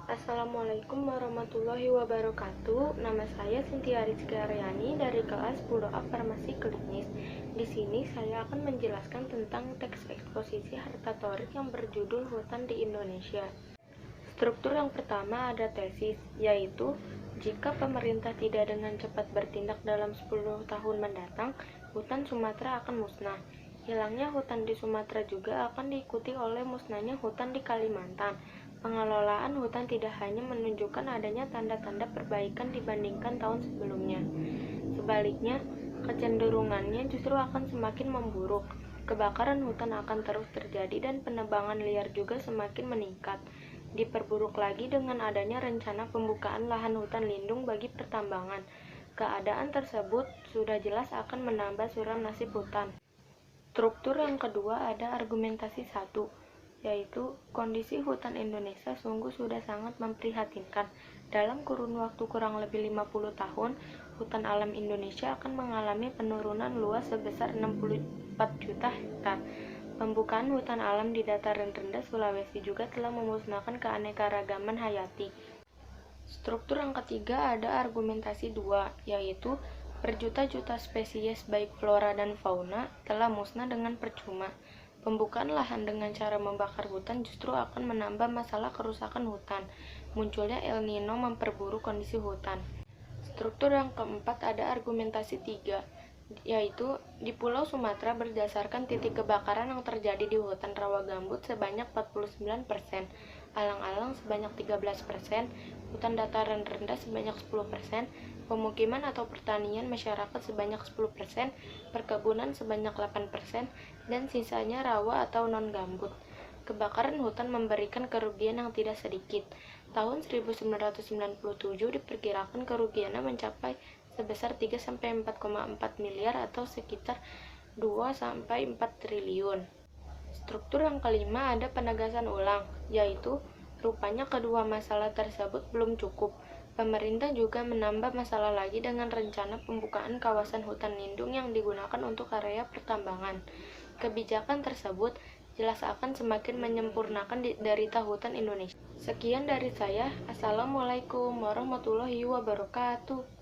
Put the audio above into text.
Assalamualaikum warahmatullahi wabarakatuh. Nama saya Cynthia Rizky Aryani dari kelas 10A Farmasi Klinis. Di sini saya akan menjelaskan tentang teks eksposisi Harta Thorik yang berjudul Hutan di Indonesia. Struktur yang pertama ada tesis, yaitu jika pemerintah tidak dengan cepat bertindak dalam 10 tahun mendatang, hutan Sumatera akan musnah. Hilangnya hutan di Sumatera juga akan diikuti oleh musnahnya hutan di Kalimantan. Pengelolaan hutan tidak hanya menunjukkan adanya tanda-tanda perbaikan dibandingkan tahun sebelumnya. Sebaliknya, kecenderungannya justru akan semakin memburuk. Kebakaran hutan akan terus terjadi dan penebangan liar juga semakin meningkat. Diperburuk lagi dengan adanya rencana pembukaan lahan hutan lindung bagi pertambangan. Keadaan tersebut sudah jelas akan menambah suram nasib hutan. Struktur yang kedua ada argumentasi satu, yaitu kondisi hutan Indonesia sungguh sudah sangat memprihatinkan. Dalam kurun waktu kurang lebih 50 tahun, hutan alam Indonesia akan mengalami penurunan luas sebesar 64 juta hektar. Pembukaan hutan alam di dataran rendah Sulawesi juga telah memusnahkan keanekaragaman hayati. Struktur yang ketiga ada argumentasi dua, yaitu berjuta-juta spesies baik flora dan fauna telah musnah dengan percuma. Pembukaan lahan dengan cara membakar hutan justru akan menambah masalah kerusakan hutan. Munculnya El Nino memperburuk kondisi hutan. Struktur yang keempat ada argumentasi tiga, yaitu di Pulau Sumatera berdasarkan titik kebakaran yang terjadi di hutan rawa gambut sebanyak 49%, alang-alang sebanyak 13%, hutan dataran rendah sebanyak 10%, pemukiman atau pertanian masyarakat sebanyak 10%, perkebunan sebanyak 8%, dan sisanya rawa atau non-gambut. Kebakaran hutan memberikan kerugian yang tidak sedikit. Tahun 1997 diperkirakan kerugiannya mencapai sebesar 3-4,4 miliar atau sekitar 2-4 triliun. Struktur yang kelima ada penegasan ulang, yaitu rupanya kedua masalah tersebut belum cukup. Pemerintah juga menambah masalah lagi dengan rencana pembukaan kawasan hutan lindung yang digunakan untuk area pertambangan. Kebijakan tersebut jelas akan semakin menyempurnakan derita hutan Indonesia. Sekian dari saya. Assalamualaikum warahmatullahi wabarakatuh.